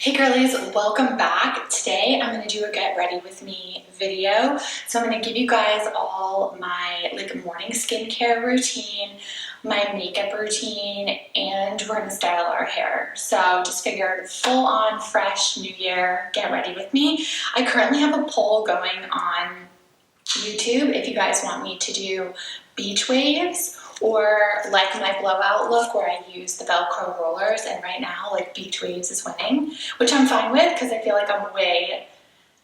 Hey girlies, welcome back. Today I'm going to do a get ready with me video. So I'm going to give you guys all my morning skincare routine, my makeup routine, and we're going to style our hair. So just figured full on fresh new year, get ready with me. I currently have a poll going on YouTube if you guys want me to do beach waves or like my blowout look where I use the Velcro rollers, and right now like beach waves is winning, which I'm fine with because I feel like I'm way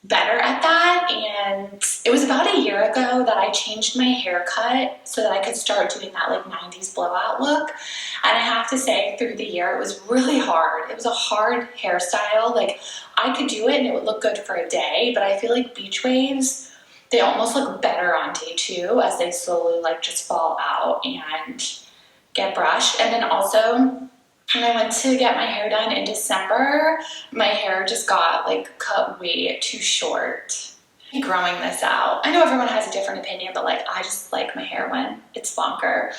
better at that. And it was about a year ago that I changed my haircut so that I could start doing that like 90s blowout look, and I have to say through the year it was really hard. It was a hard hairstyle. Like I could do it and it would look good for a day, but I feel like beach waves, they almost look better on day two as they slowly like just fall out and get brushed. And then also when I went to get my hair done in December, my hair just got like cut way too short. I'm growing this out. I know everyone has a different opinion, but like I just like my hair when it's longer.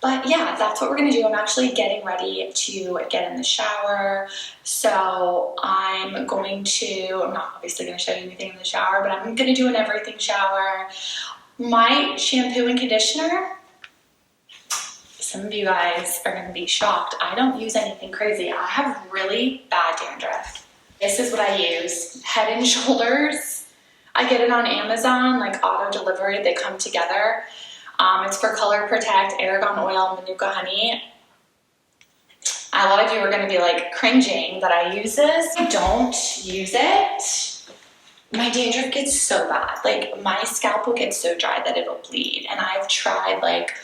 But yeah, that's what we're gonna do. I'm actually getting ready to get in the shower. So I'm not obviously gonna show you anything in the shower, but I'm gonna do an everything shower. My shampoo and conditioner, some of you guys are gonna be shocked. I don't use anything crazy. I have really bad dandruff. This is what I use, Head and Shoulders. I get it on Amazon, like auto delivery, they come together. It's for Color Protect, Argan Oil, Manuka Honey. A lot of you are going to be like cringing that I use this. I don't use it. My dandruff gets so bad. Like my scalp will get so dry that it'll bleed. And I've tried like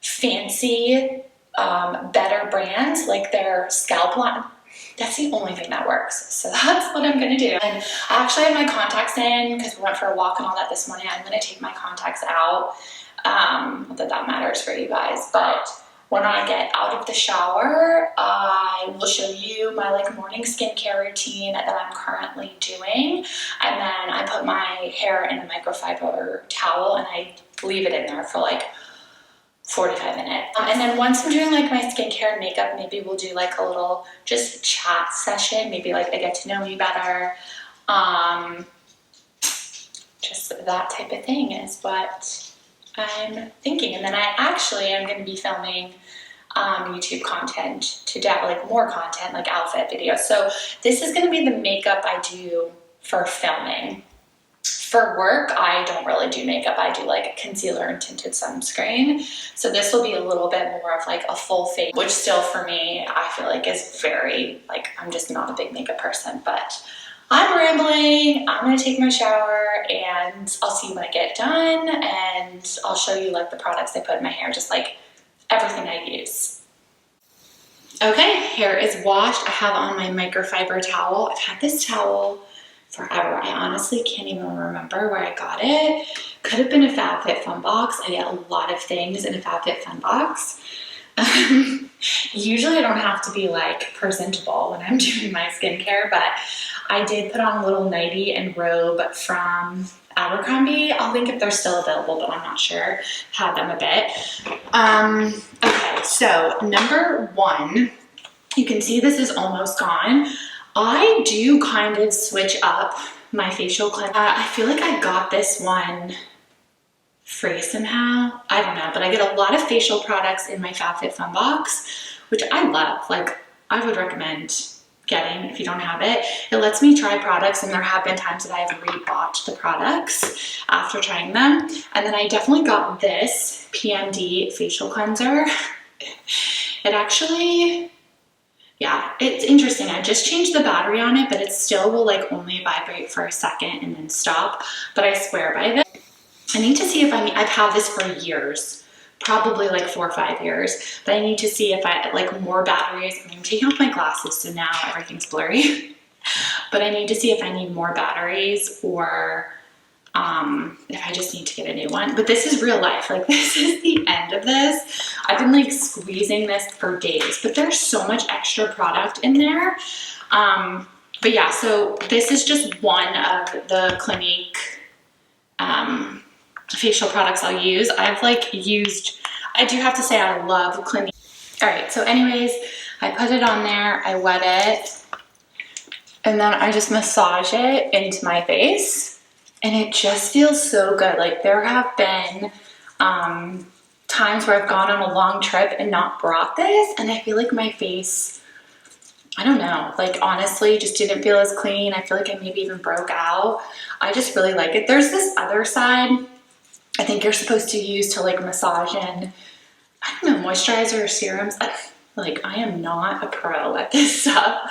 fancy, better brands, like their scalp line. That's the only thing that works. So that's what I'm gonna do. And I actually have my contacts in because we went for a walk and all that this morning. I'm gonna take my contacts out. Not that that matters for you guys, but when I get out of the shower, I will show you my like morning skincare routine that I'm currently doing. And then I put my hair in a microfiber towel and I leave it in there for like 45 minutes. And then once I'm doing like my skincare and makeup, maybe we'll do like a little just chat session. Maybe like they get to know me better. Just that type of thing is what I'm thinking. And then I actually am going to be filming YouTube content today, like more content, like outfit videos. So this is going to be the makeup I do for filming. For work, I don't really do makeup. I do like concealer and tinted sunscreen. So this will be a little bit more of like a full face, which still for me, I feel like is very, like, I'm just not a big makeup person, but I'm rambling. I'm gonna take my shower and I'll see you when I get done, and I'll show you like the products I put in my hair, just like everything I use. Okay, hair is washed. I have on my microfiber towel. I've had this towel forever. I honestly can't even remember where I got it. Could have been a FabFitFun box. I get a lot of things in a FabFitFun box. Usually I don't have to be like presentable when I'm doing my skincare, but I did put on a little nightie and robe from Abercrombie. I'll link if they're still available, but I'm not sure. Had them a bit. Okay, so number one, you can see this is almost gone. I do kind of switch up my facial cleanser. I feel like I got this one free somehow. I don't know, but I get a lot of facial products in my FabFitFun box, which I love. Like, I would recommend getting if you don't have it. It lets me try products, and there have been times that I have rebought the products after trying them. And then I definitely got this PMD facial cleanser. It actually, yeah, it's interesting. I just changed the battery on it, but it still will like only vibrate for a second and then stop. But I swear by this. I need to see if I've had this for years, probably like 4 or 5 years, but I need to see if I like more batteries. I'm taking off my glasses, so now everything's blurry. But I need to see if I need more batteries or if I just need to get a new one. But this is real life. Like, this is the end of this. I've been like squeezing this for days, but there's so much extra product in there. But yeah, so this is just one of the Clinique facial products I'll use. I do have to say I love Clinique. All right, so anyways, I put it on there, I wet it, and then I just massage it into my face, and it just feels so good. Like there have been times where I've gone on a long trip and not brought this, and I feel like my face, I don't know, like honestly just didn't feel as clean. I feel like I maybe even broke out. I just really like it. There's this other side I think you're supposed to use to like massage in, I don't know, moisturizer or serums. Like I am not a pro at this stuff.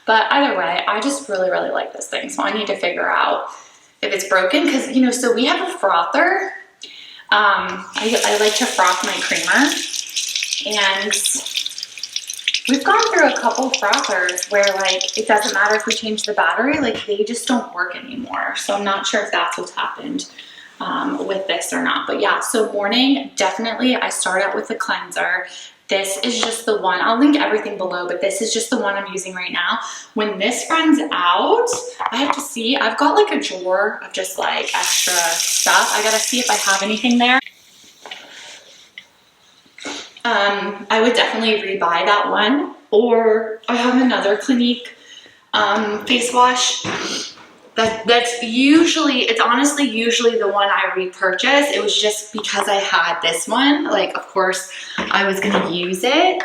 But either way, I just really, really like this thing. So I need to figure out if it's broken because, you know, so we have a frother. I like to froth my creamer. And we've gone through a couple frothers where like it doesn't matter if we change the battery, like they just don't work anymore. So I'm not sure if that's what's happened with this or not. But yeah, so morning, definitely I start out with the cleanser. This is just the one, I'll link everything below, but this is just the one I'm using right now. When this runs out, I have to see, I've got like a drawer of just like extra stuff. I gotta see if I have anything there. I would definitely rebuy that one, or I have another Clinique face wash. That's usually, it's honestly usually the one I repurchase. It was just because I had this one, like of course I was gonna use it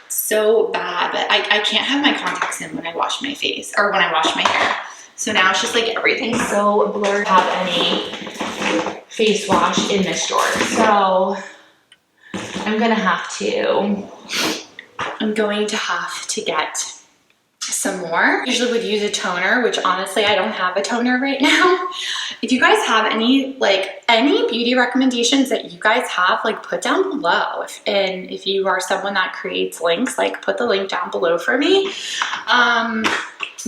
so bad, but I can't have my contacts in when I wash my face or when I wash my hair. So now it's just like everything's so blurred. I don't have any face wash in this drawer. So I'm going to have to get some more. Usually would use a toner, which honestly I don't have a toner right now. If you guys have any beauty recommendations that you guys have, like put down below. And if you are someone that creates links, like put the link down below for me.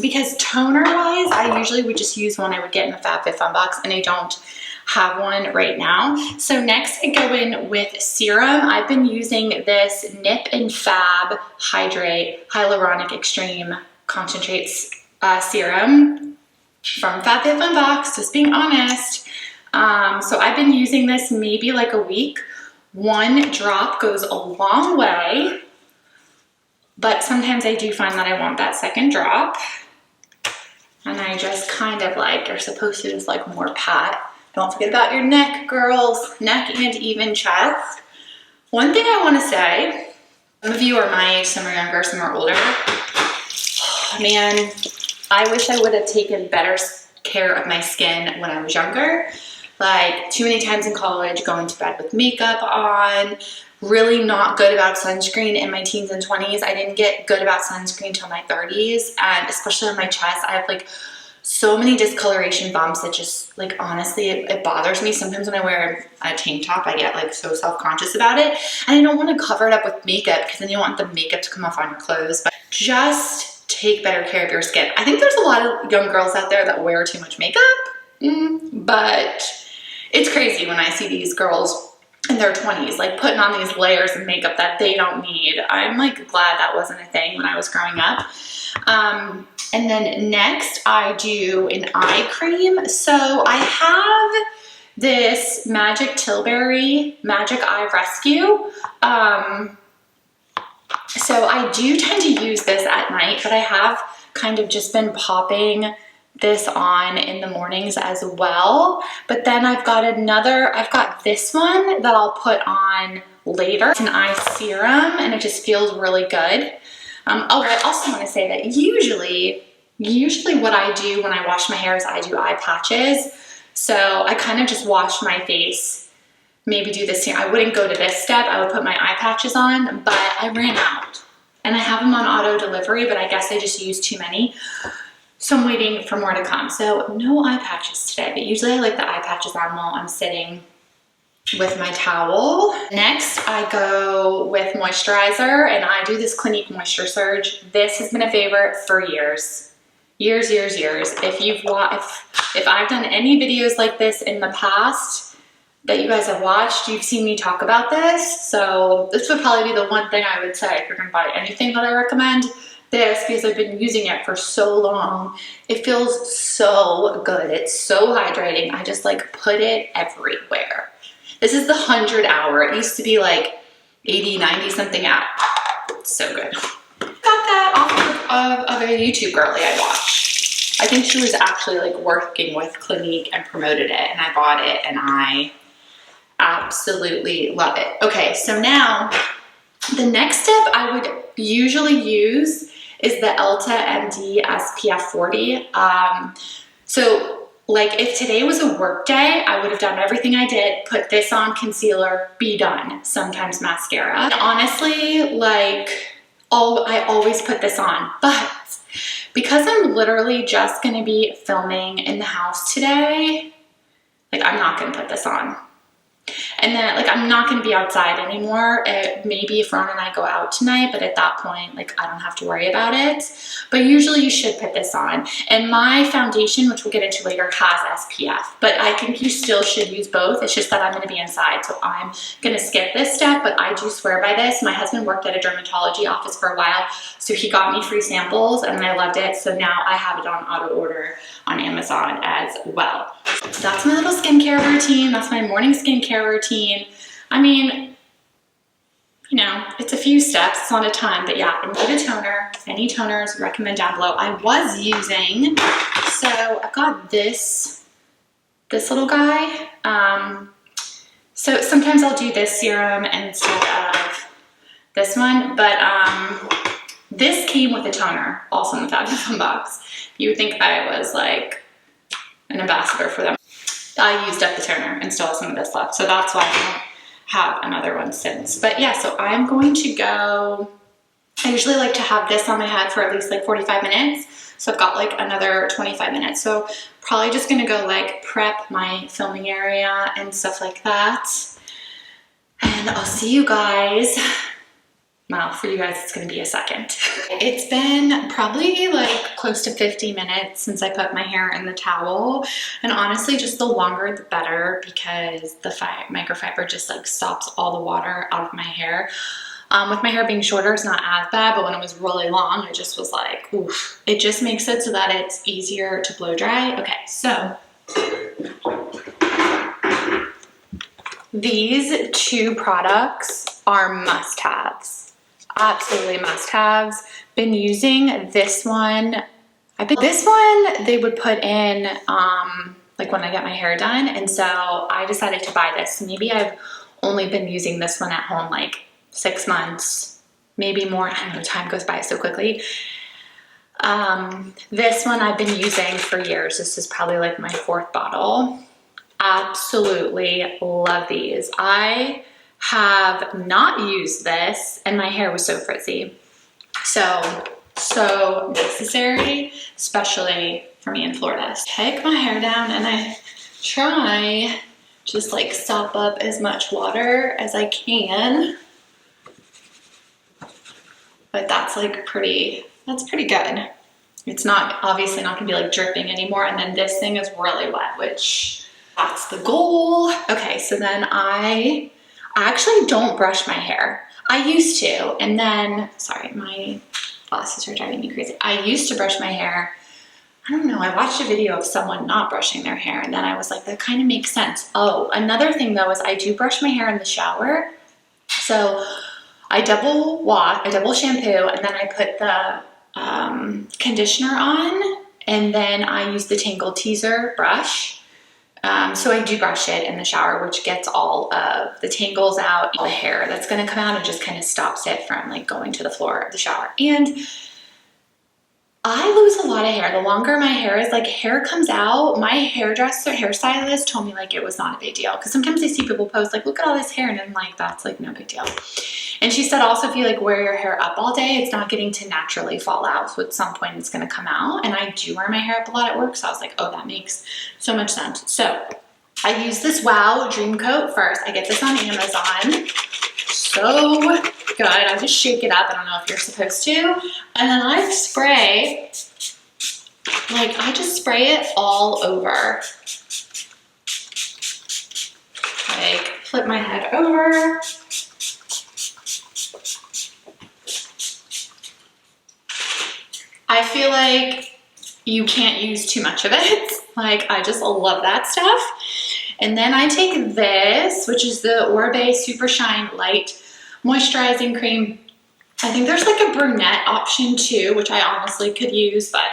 Because toner wise, I usually would just use one I would get in the FabFitFun box, and I don't have one right now. So next I go in with serum. I've been using this Nip and Fab Hydrate Hyaluronic Extreme Concentrates serum from FabFitFun box, just being honest. So I've been using this maybe like a week. One drop goes a long way, but sometimes I do find that I want that second drop. And I just kind of like, you're supposed to just like more pat. Don't forget about your neck, girls. Neck and even chest. One thing I want to say, some of you are my age, some are younger, some are older. Man, I wish I would have taken better care of my skin when I was younger. Like too many times in college, going to bed with makeup on, really not good about sunscreen in my teens and 20s. I didn't get good about sunscreen until my 30s, and especially on my chest, I have like so many discoloration bumps that just like honestly it bothers me. Sometimes when I wear a tank top I get like so self-conscious about it, and I don't want to cover it up with makeup because then you want the makeup to come off on your clothes. But just take better care of your skin. I think there's a lot of young girls out there that wear too much makeup, but it's crazy when I see these girls in their 20s like putting on these layers of makeup that they don't need. I'm like glad that wasn't a thing when I was growing up. And then next I do an eye cream. So I have this Magic Tilbury Magic Eye Rescue. So I do tend to use this at night, but I have kind of just been popping this on in the mornings as well. But then I've got this one that I'll put on later. It's an eye serum and it just feels really good. I also want to say that usually what I do when I wash my hair is I do eye patches. So I kind of just wash my face, maybe do this here. I wouldn't go to this step. I would put my eye patches on, but I ran out. And I have them on auto delivery, but I guess I just used too many. So I'm waiting for more to come. So no eye patches today, but usually I like the eye patches on while I'm sitting with my towel. Next, I go with moisturizer, and I do this Clinique Moisture Surge. This has been a favorite for years. Years. If I've done any videos like this in the past that you guys have watched, you've seen me talk about this. So this would probably be the one thing I would say if you're gonna buy anything that I recommend. This, because I've been using it for so long. It feels so good. It's so hydrating. I just like put it everywhere. This is the 100 hour. It used to be like 80, 90 something out. So good. Got that of a YouTube girly I watched. I think she was actually like working with Clinique and promoted it, and I bought it and I absolutely love it. Okay, so now the next step I would usually use is the Elta MD SPF 40. So like if today was a work day, I would have done everything I did, put this on, concealer, be done. Sometimes mascara. And honestly, like I always put this on, but because I'm literally just gonna be filming in the house today, like I'm not gonna put this on. And then like I'm not going to be outside anymore. Maybe if Ron and I go out tonight, but at that point like I don't have to worry about it. But usually you should put this on. And my foundation, which we'll get into later, has SPF, but I think you still should use both. It's just that I'm going to be inside, so I'm going to skip this step, but I do swear by this. My husband worked at a dermatology office for a while, so he got me free samples and I loved it. So now I have it on auto order on Amazon as well. So that's my little skincare routine. That's my morning skincare routine. I mean, you know, it's a few steps, it's not a ton, but yeah, I need a toner. Any toners, recommend down below. I was using, so I've got this little guy. So sometimes I'll do this serum instead of this one, but this came with a toner, also in the Fabulous box. You would think I was like an ambassador for them. I used up the toner and still have some of this left, so that's why I don't have another one since. But yeah, so I'm going to go, I usually like to have this on my head for at least like 45 minutes. So I've got like another 25 minutes. So probably just gonna go like prep my filming area and stuff like that. And I'll see you guys. Well, for you guys, it's gonna be a second. It's been probably like close to 50 minutes since I put my hair in the towel. And honestly, just the longer the better, because the microfiber just like stops all the water out of my hair. With my hair being shorter, it's not as bad, but when it was really long, I just was like, oof. It just makes it so that it's easier to blow dry. Okay, so these two products are must-haves. Absolutely must-haves. Been using this one. This one they would put in like when I get my hair done, and so I decided to buy this. Maybe I've only been using this one at home like 6 months, maybe more. I don't know, time goes by so quickly. This one I've been using for years. This is probably like my 4th bottle. Absolutely love these. I have not used this and my hair was so frizzy. So necessary, especially for me in Florida. Take my hair down and I try just like sop up as much water as I can. But that's like that's pretty good. It's not, obviously not gonna be like dripping anymore. And then this thing is really wet, which that's the goal. Okay, so then I actually don't brush my hair. I used to, and then, sorry, my glasses are driving me crazy. I used to brush my hair. I don't know, I watched a video of someone not brushing their hair, and then I was like, that kind of makes sense. Oh, another thing though is I do brush my hair in the shower. So I double shampoo, and then I put the conditioner on, and then I use the Tangle Teaser brush. So I do brush it in the shower, which gets all of the tangles out, all the hair that's gonna come out, and just kind of stops it from like going to the floor of the shower. And I lose a lot of hair. The longer my hair is, like, hair comes out. My hairstylist told me like it was not a big deal, because sometimes I see people post like, look at all this hair, and I'm like, that's like no big deal. And she said also, if you like wear your hair up all day, it's not getting to naturally fall out, so at some point it's gonna come out. And I do wear my hair up a lot at work, so I was like, oh, that makes so much sense. So I use this Wow Dream Coat first. I get this on Amazon. So good. I just shake it up. I don't know if you're supposed to. And then I spray, like I just spray it all over. Like flip my head over. I feel like you can't use too much of it. Like I just love that stuff. And then I take this, which is the ROBE Super Shine Light Moisturizing Cream. I think there's like a brunette option too, which I honestly could use, but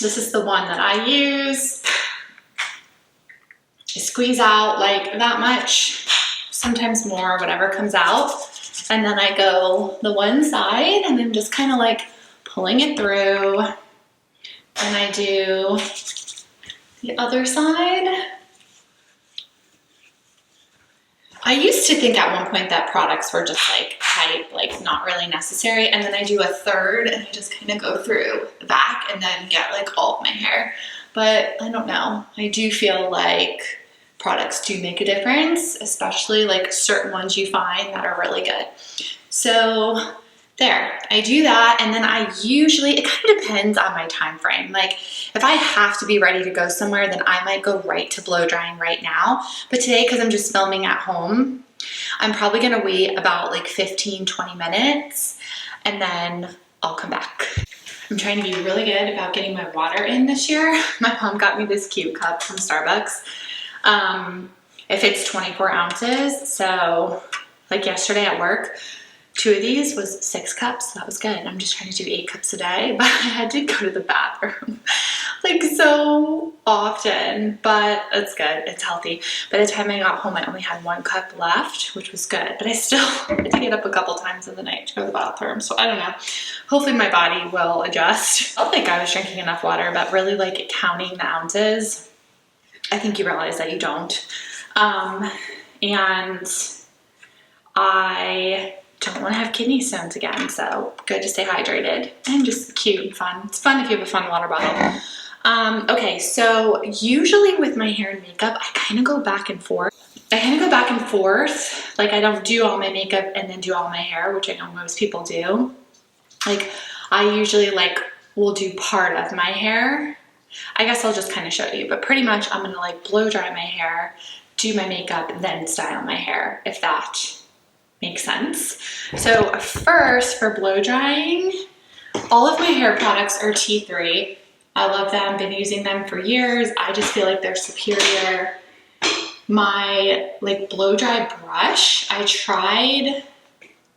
this is the one that I use. I squeeze out like that much, sometimes more, whatever comes out. And then I go the one side and then just kind of like pulling it through. And I do the other side. I used to think at one point that products were just like hype, like not really necessary. And then I do a third and I just kind of go through the back and then get like all of my hair. But I don't know. I do feel like products do make a difference, especially like certain ones you find that are really good. So there, I do that, and then I usually, it kind of depends on my time frame. Like if I have to be ready to go somewhere, then I might go right to blow drying right now. But today, because I'm just filming at home, I'm probably gonna wait about like 15-20 minutes and then I'll come back. I'm trying to be really good about getting my water in this year. My mom got me this cute cup from Starbucks. It fits 24 ounces. So like yesterday at work, 2 of these was 6 cups. That was good. I'm just trying to do 8 cups a day, but I had to go to the bathroom like so often, but it's good. It's healthy. By the time I got home, I only had 1 cup left, which was good, but I still had to get up a couple times in the night to go to the bathroom. So I don't know. Hopefully my body will adjust. I don't think I was drinking enough water, but really like counting the ounces, I think you realize that you don't. And I don't want to have kidney stones again, so good to stay hydrated and just cute and fun. It's fun if you have a fun water bottle. Okay, so usually with my hair and makeup, I kind of go back and forth. Like I don't do all my makeup and then do all my hair, which I know most people do. Like I usually like will do part of my hair. I guess I'll just kind of show you, but pretty much I'm gonna like blow dry my hair, do my makeup, then style my hair, if that makes sense. So first, for blow drying, all of my hair products are T3. I love them, been using them for years. I just feel like they're superior. My like blow dry brush, I tried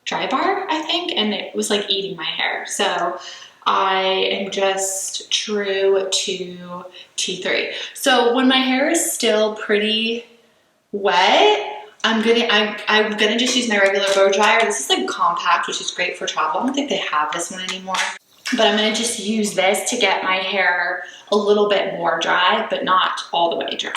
Dry Bar, I think, and it was like eating my hair. So I am just true to T3. So when my hair is still pretty wet, I'm gonna just use my regular blow dryer. This is like compact, which is great for travel. I don't think they have this one anymore, but I'm gonna just use this to get my hair a little bit more dry, but not all the way dry.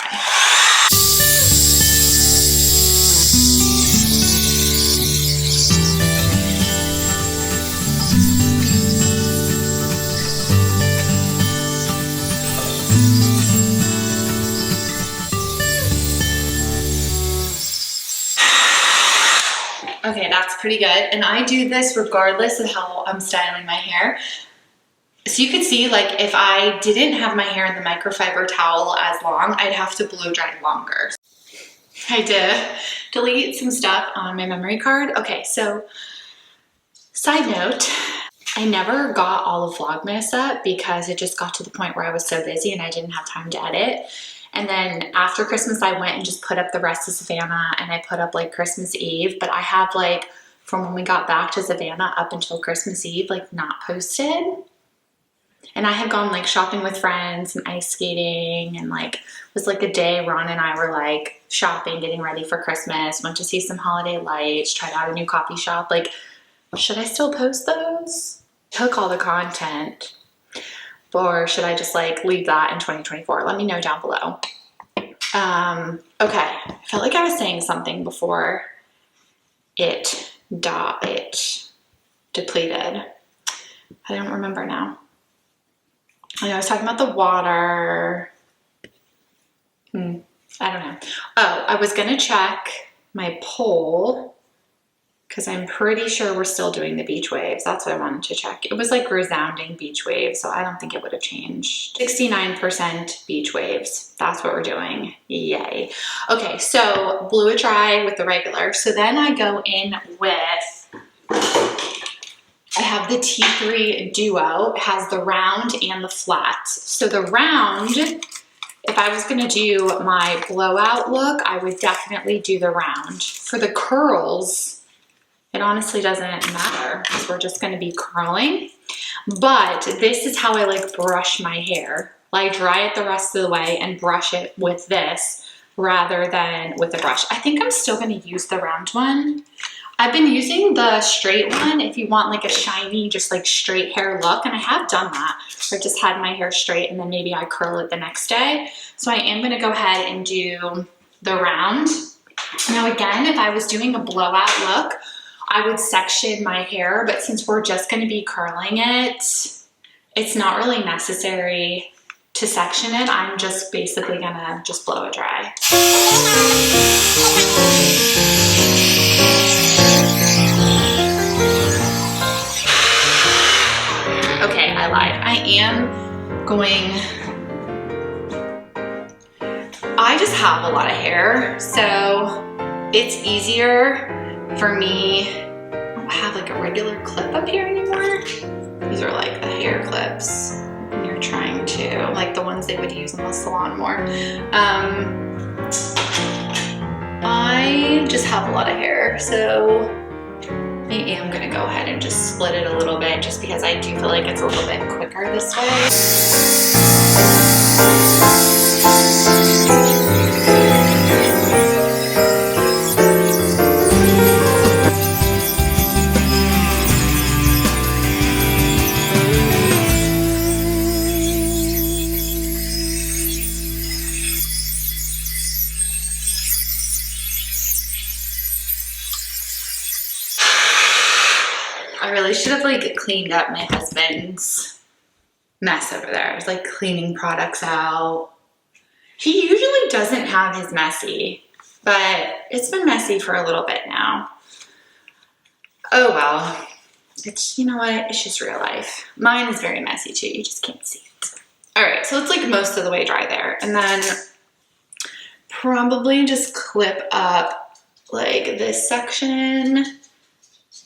Okay, that's pretty good. And I do this regardless of how I'm styling my hair. So you could see, like, if I didn't have my hair in the microfiber towel as long, I'd have to blow dry longer. I did delete some stuff on my memory card. Okay, so side note, I never got all of Vlogmas up because it just got to the point where I was so busy and I didn't have time to edit. And then after Christmas, I went and just put up the rest of Savannah, and I put up like Christmas Eve, but I have like from when we got back to Savannah up until Christmas Eve, like not posted. And I had gone like shopping with friends and ice skating, and like it was like a day Ron and I were like shopping, getting ready for Christmas, went to see some holiday lights, tried out a new coffee shop. Like, should I still post those? Took all the content. Or should I just like leave that in 2024? Let me know down below. Okay, I felt like I was saying something before it depleted. I don't remember now. I was talking about the water. I don't know. Oh, I was gonna check my poll because I'm pretty sure we're still doing the beach waves. That's what I wanted to check. It was like resounding beach waves, so I don't think it would have changed. 69% beach waves. That's what we're doing. Yay. Okay, so blew it dry with the regular. So then I go in with, I have the T3 Duo. It has the round and the flat. So the round, if I was gonna do my blowout look, I would definitely do the round. For the curls, It honestly doesn't matter because we're just going to be curling. But this is how I like brush my hair. Like dry it the rest of the way and brush it with this rather than with a brush. I think I'm still going to use the round one. I've been using the straight one if you want like a shiny, just like straight hair look. And I have done that. I've just had my hair straight and then maybe I curl it the next day. So I am going to go ahead and do the round. Now again, if I was doing a blowout look, I would section my hair, but since we're just going to be curling it, it's not really necessary to section it. I'm just basically going to just blow it dry. Okay, I lied. I just have a lot of hair, so it's easier for me. I don't have like a regular clip up here anymore. These are like the hair clips when you're trying to, like the ones they would use in the salon more. I just have a lot of hair, so I am gonna go ahead and just split it a little bit just because I do feel like it's a little bit quicker this way. I really should have like cleaned up my husband's mess over there. I was like cleaning products out. He usually doesn't have his messy, but it's been messy for a little bit now. Oh well, it's, you know what, it's just real life. Mine is very messy too, you just can't see it. All right, so it's like most of the way dry there. And then probably just clip up like this section.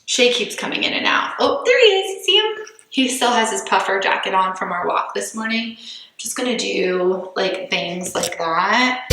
Shay keeps coming in and out. Oh, there he is, see him? He still has his puffer jacket on from our walk this morning. Just gonna do like things like that.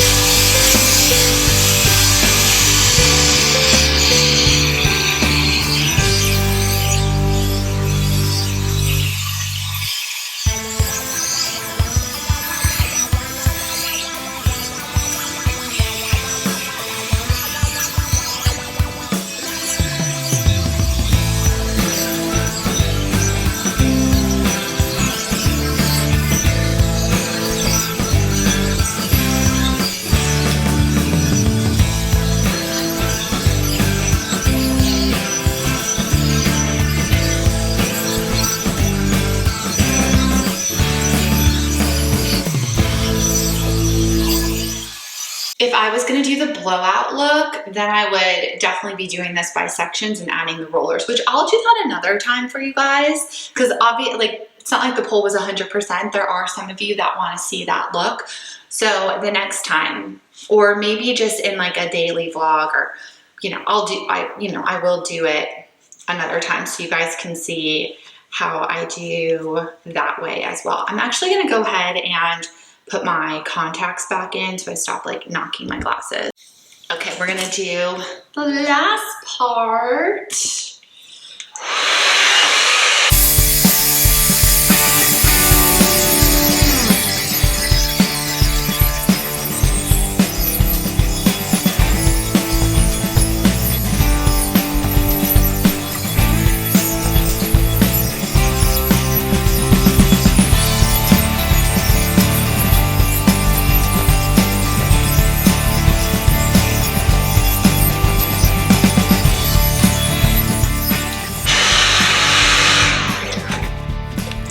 If I was gonna do the blowout look, then I would definitely be doing this by sections and adding the rollers, which I'll do that another time for you guys, because obviously, like, it's not like the poll was 100%. There are some of you that want to see that look. So the next time, or maybe just in like a daily vlog, or, you know, I will do it another time so you guys can see how I do that way as well. I'm actually gonna go ahead and put my contacts back in so I stop like knocking my glasses. Okay, we're gonna do the last part.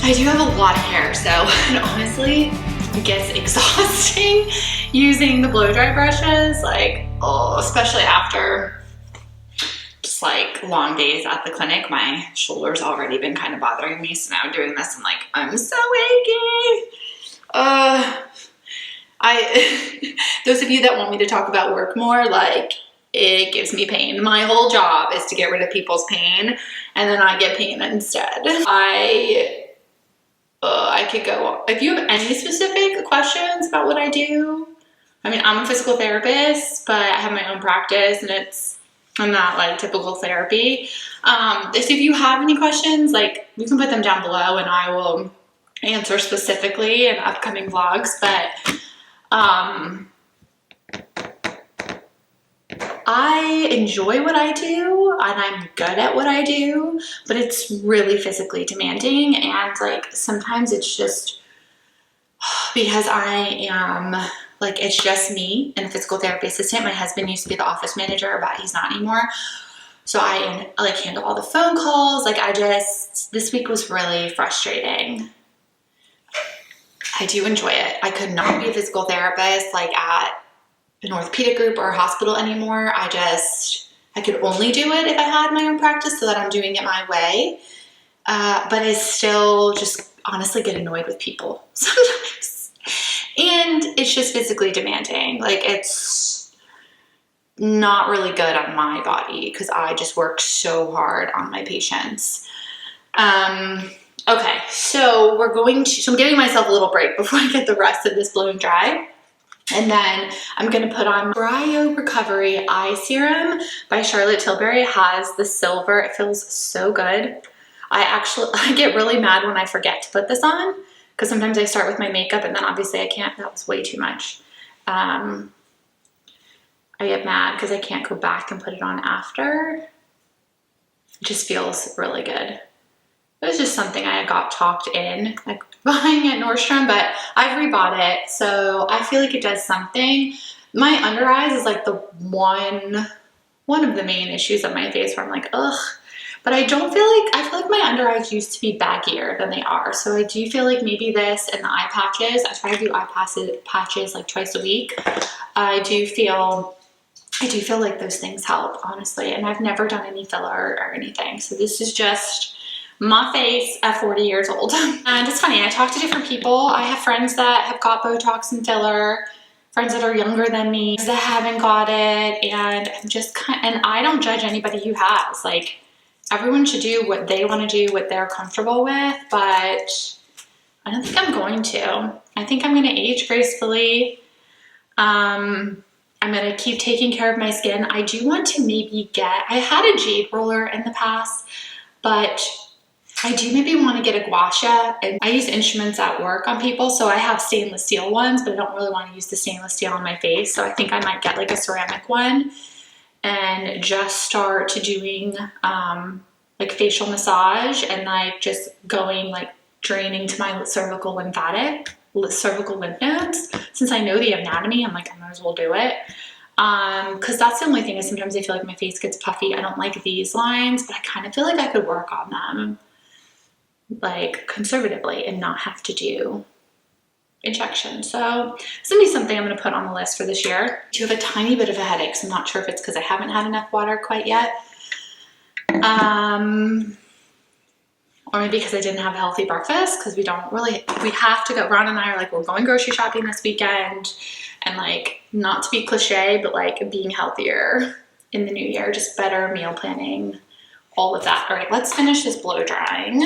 I do have a lot of hair, so it honestly gets exhausting using the blow dry brushes, like, oh, especially after just like long days at the clinic. My shoulder's already been kind of bothering me, so now I'm doing this and like, I'm so achy. Those of you that want me to talk about work more, like, it gives me pain. My whole job is to get rid of people's pain, and then I get pain instead. I could go on. If you have any specific questions about what I do, I mean, I'm a physical therapist, but I have my own practice, and it's I'm not like typical therapy. So if you have any questions, like you can put them down below and I will answer specifically in upcoming vlogs. But I enjoy what I do and I'm good at what I do, but it's really physically demanding. And like sometimes it's just because I am like, it's just me and a physical therapy assistant. My husband used to be the office manager, but he's not anymore. So I like handle all the phone calls. Like this week was really frustrating. I do enjoy it. I could not be a physical therapist like at an orthopedic group or a hospital anymore. I could only do it if I had my own practice so that I'm doing it my way. But I still just honestly get annoyed with people sometimes. And it's just physically demanding. Like it's not really good on my body because I just work so hard on my patients. Okay, so I'm giving myself a little break before I get the rest of this blown dry. And then I'm going to put on Cryo Recovery Eye Serum by Charlotte Tilbury. It has the silver. It feels so good. I get really mad when I forget to put this on because sometimes I start with my makeup and then obviously I can't. That was way too much. I get mad because I can't go back and put it on after. It just feels really good. It was just something I got talked in, like buying at Nordstrom, but I've rebought it, so I feel like it does something. My under eyes is like the one of the main issues of my face where I'm like, ugh. But I feel like my under eyes used to be baggier than they are. So I do feel like maybe this and the eye patches, I try to do eye patches like twice a week. I do feel like those things help, honestly. And I've never done any filler or anything. So this is just my face at 40 years old. And it's funny, I talk to different people. I have friends that have got Botox and filler, friends that are younger than me that haven't got it, and and I don't judge anybody who has. Like, everyone should do what they want to do, what they're comfortable with, but I don't think I'm going to. I think I'm going to age gracefully. I'm going to keep taking care of my skin. I do want to I had a jade roller in the past, but I do maybe want to get a gua sha. And I use instruments at work on people, so I have stainless steel ones, but I don't really want to use the stainless steel on my face. So I think I might get like a ceramic one and just start doing like facial massage and like just going like draining to my cervical lymph nodes. Since I know the anatomy, I'm like, I might as well do it. Because that's the only thing is sometimes I feel like my face gets puffy. I don't like these lines, but I kind of feel like I could work on them like conservatively and not have to do injections. So it's gonna be something I'm gonna put on the list for this year. I do have a tiny bit of a headache, so I'm not sure if it's because I haven't had enough water quite yet. Or maybe because I didn't have a healthy breakfast, because we have to go. Ron and I are like, we're going grocery shopping this weekend, and like, not to be cliche, but like being healthier in the new year, just better meal planning, all of that. All right, let's finish this blow drying.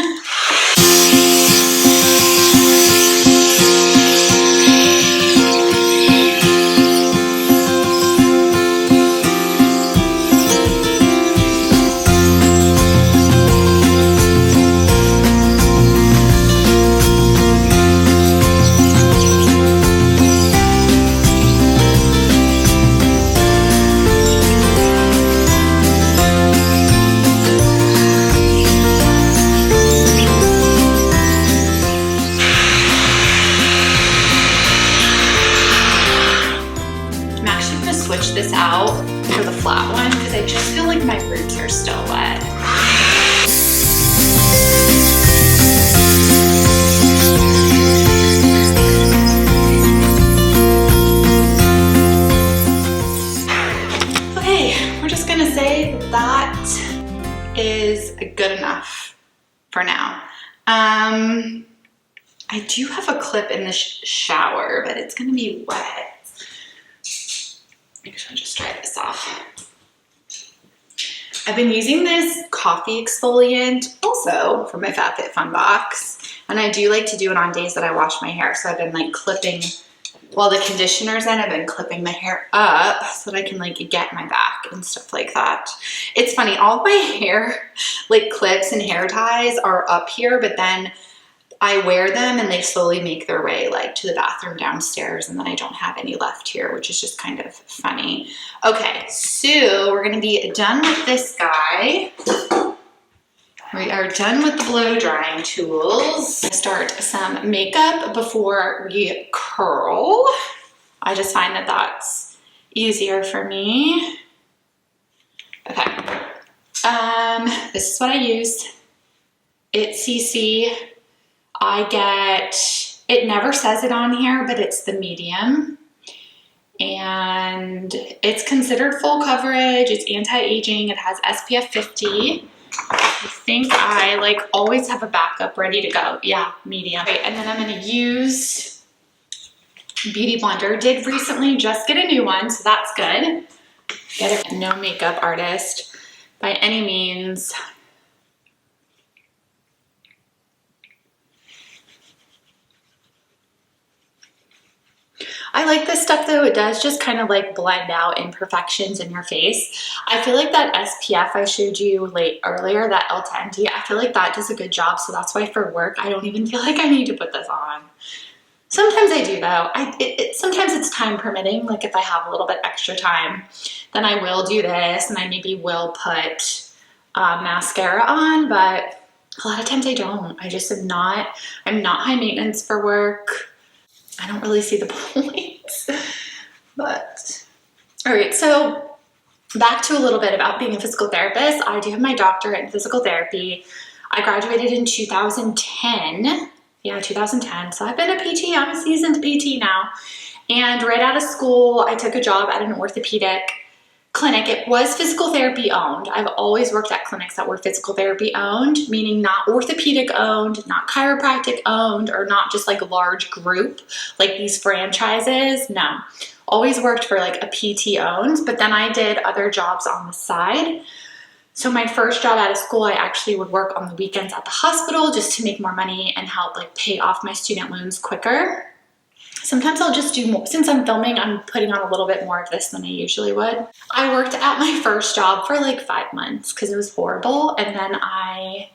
This out for the flat one because I just feel like my roots are still wet. Okay, we're just gonna say that is good enough for now. I do have a clip in the shower, but it's gonna be wet. Maybe I'll just dry this off. I've been using this coffee exfoliant also from my FabFitFun box, and I do like to do it on days that I wash my hair. So I've been like clipping while the conditioner's in, I've been clipping my hair up so that I can like get my back and stuff like that. It's funny, all my hair like clips and hair ties are up here, but then I wear them and they slowly make their way like to the bathroom downstairs, and then I don't have any left here, which is just kind of funny. Okay, so we're gonna be done with this guy. We are done with the blow drying tools. Start some makeup before we curl. I just find that that's easier for me. Okay, this is what I use. It's CC. I get, it never says it on here, but it's the medium. And it's considered full coverage. It's anti-aging. It has SPF 50. I think I like always have a backup ready to go. Yeah, medium. Okay, and then I'm gonna use Beauty Blender. Did recently just get a new one, so that's good. Get a no makeup artist by any means. I like this stuff though. It does just kind of like blend out imperfections in your face. I feel like that SPF I showed you earlier, that L10T, I feel like that does a good job. So that's why for work, I don't even feel like I need to put this on. Sometimes I do though. Sometimes it's time permitting. Like if I have a little bit extra time, then I will do this and I maybe will put mascara on, but a lot of times I don't. I just am not, I'm not high maintenance for work. I don't really see the point, but all right. So back to a little bit about being a physical therapist. I do have my doctorate in physical therapy. I graduated in 2010. Yeah, 2010. So I've been a PT. I'm a seasoned PT now. And right out of school, I took a job at an orthopedic clinic. It was physical therapy owned. I've always worked at clinics that were physical therapy owned, meaning not orthopedic owned, not chiropractic owned, or not just like a large group like these franchises. No, always worked for like a PT owned, but then I did other jobs on the side. So my first job out of school, I actually would work on the weekends at the hospital just to make more money and help like pay off my student loans quicker. Sometimes I'll just do more. Since I'm filming, I'm putting on a little bit more of this than I usually would. I worked at my first job for like 5 months because it was horrible. And then I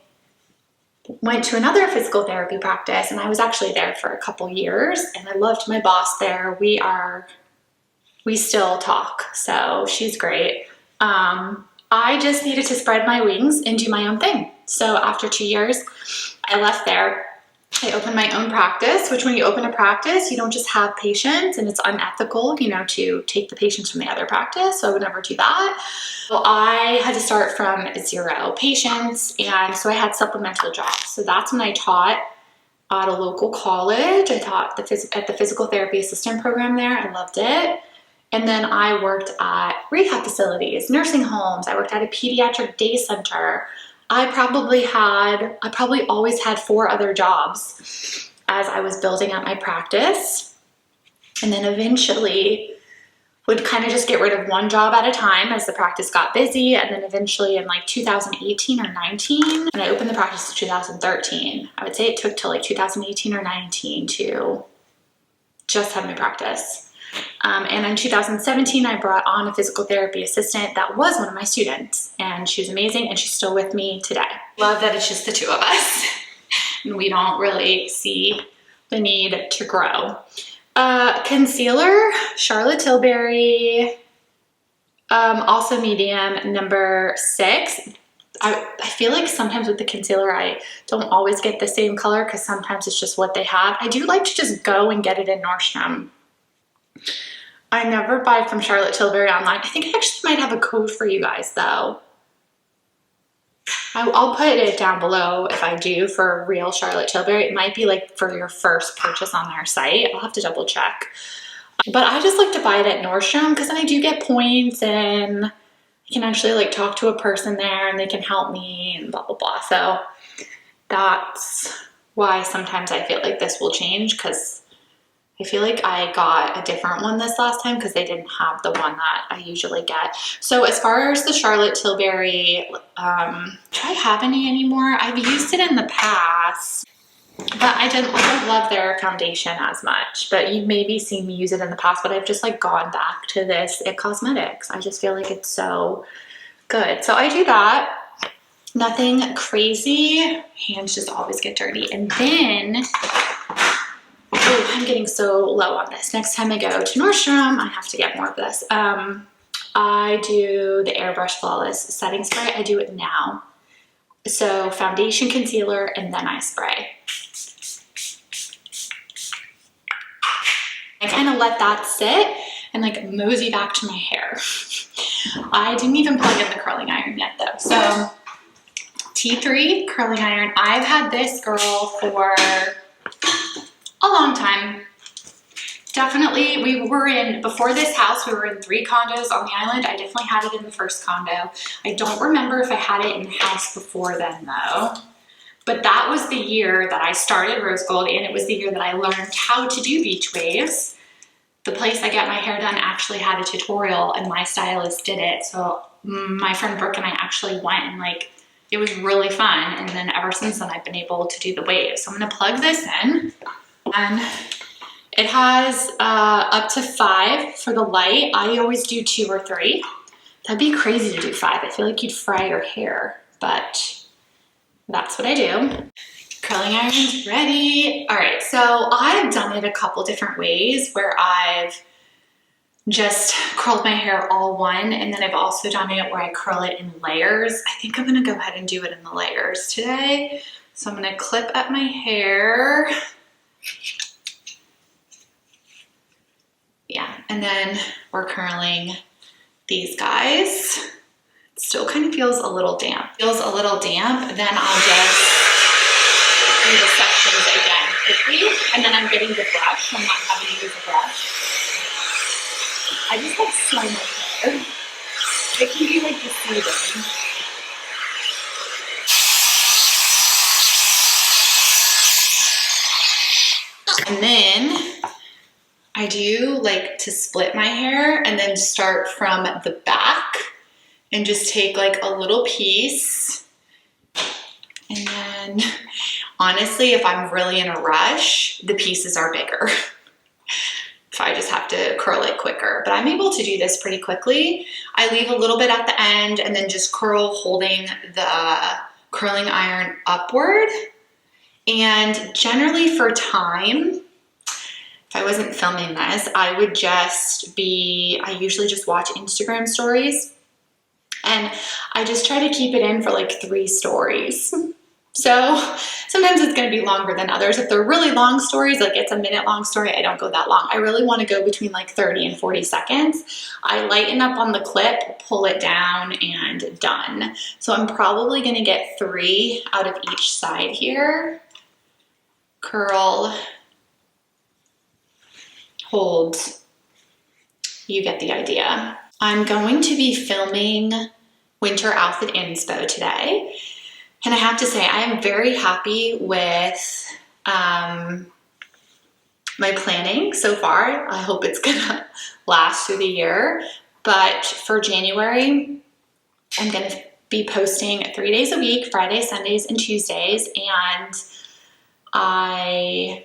went to another physical therapy practice and I was actually there for a couple years and I loved my boss there. We still talk, so she's great. I just needed to spread my wings and do my own thing. So after 2 years, I left there. I opened my own practice, which when you open a practice, you don't just have patients, and it's unethical, you know, to take the patients from the other practice. So I would never do that. So I had to start from 0 patients. And so I had supplemental jobs. So that's when I taught at a local college. I taught at the physical therapy assistant program there. I loved it. And then I worked at rehab facilities, nursing homes. I worked at a pediatric day center. I probably always had 4 other jobs as I was building out my practice. And then eventually would kind of just get rid of one job at a time as the practice got busy. And then eventually in like 2018 or 19, and I opened the practice in 2013. I would say it took till like 2018 or 19 to just have my practice. And in 2017, I brought on a physical therapy assistant that was one of my students, and she was amazing, and she's still with me today. Love that it's just the 2 of us, and we don't really see the need to grow. Concealer, Charlotte Tilbury, also medium, number 6. I feel like sometimes with the concealer, I don't always get the same color because sometimes it's just what they have. I do like to just go and get it in Nordstrom. I never buy from Charlotte Tilbury online. I think I actually might have a code for you guys though. I'll put it down below if I do for real Charlotte Tilbury. It might be like for your first purchase on their site. I'll have to double check. But I just like to buy it at Nordstrom because then I do get points and I can actually like talk to a person there and they can help me and blah, blah, blah. So that's why sometimes I feel like this will change, because I feel like I got a different one this last time because they didn't have the one that I usually get. So as far as the Charlotte Tilbury, do I have any anymore? I've used it in the past. But I don't love their foundation as much, but you've maybe seen me use it in the past, but I've just like gone back to this It Cosmetics. I just feel like it's so good. So I do that. Nothing crazy. Hands just always get dirty. And then, oh, I'm getting so low on this. Next time I go to Nordstrom, I have to get more of this. I do the Airbrush Flawless Setting Spray. I do it now. So foundation, concealer, and then I spray. I kind of let that sit and like mosey back to my hair. I didn't even plug in the curling iron yet though. So T3 curling iron. I've had this girl for a long time. Definitely, before this house, we were in 3 condos on the island. I definitely had it in the first condo. I don't remember if I had it in the house before then though. But that was the year that I started Rose Gold, and it was the year that I learned how to do beach waves. The place I get my hair done actually had a tutorial and my stylist did it. So my friend Brooke and I actually went, and like, it was really fun. And then ever since then, I've been able to do the waves. So I'm gonna plug this in, and it has up to 5 for the light. I always do 2 or 3. That'd be crazy to do 5. I feel like you'd fry your hair, but that's what I do. Curling iron's ready. All right, so I've done it a couple different ways where I've just curled my hair all one, and then I've also done it where I curl it in layers. I think I'm gonna go ahead and do it in the layers today. So I'm gonna clip up my hair. Yeah, and then we're curling these guys. It still kind of feels a little damp. Then I'll just do the sections again quickly, and then I'm getting the brush. I'm not having to use a brush. I just have so much hair. It can be like deceiving. And then I do like to split my hair and then start from the back and just take like a little piece. And then honestly, if I'm really in a rush, the pieces are bigger. If I just have to curl it quicker, but I'm able to do this pretty quickly. I leave a little bit at the end and then just curl, holding the curling iron upward. And generally for time, if I wasn't filming this, I usually just watch Instagram stories, and I just try to keep it in for like 3 stories. So sometimes it's gonna be longer than others. If they're really long stories, like it's a minute-long story, I don't go that long. I really wanna go between like 30 and 40 seconds. I lighten up on the clip, pull it down, and done. So I'm probably gonna get 3 out of each side here. Curl, hold, you get the idea. I'm going to be filming winter outfit inspo today. And I have to say, I am very happy with my planning so far. I hope it's gonna last through the year. But for January, I'm gonna be posting 3 days a week, Fridays, Sundays, and Tuesdays. And I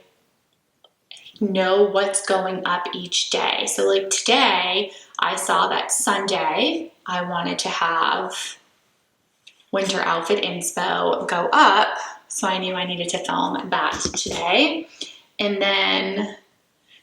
know what's going up each day. So like today, I saw that Sunday, I wanted to have winter outfit inspo go up. So I knew I needed to film that today. And then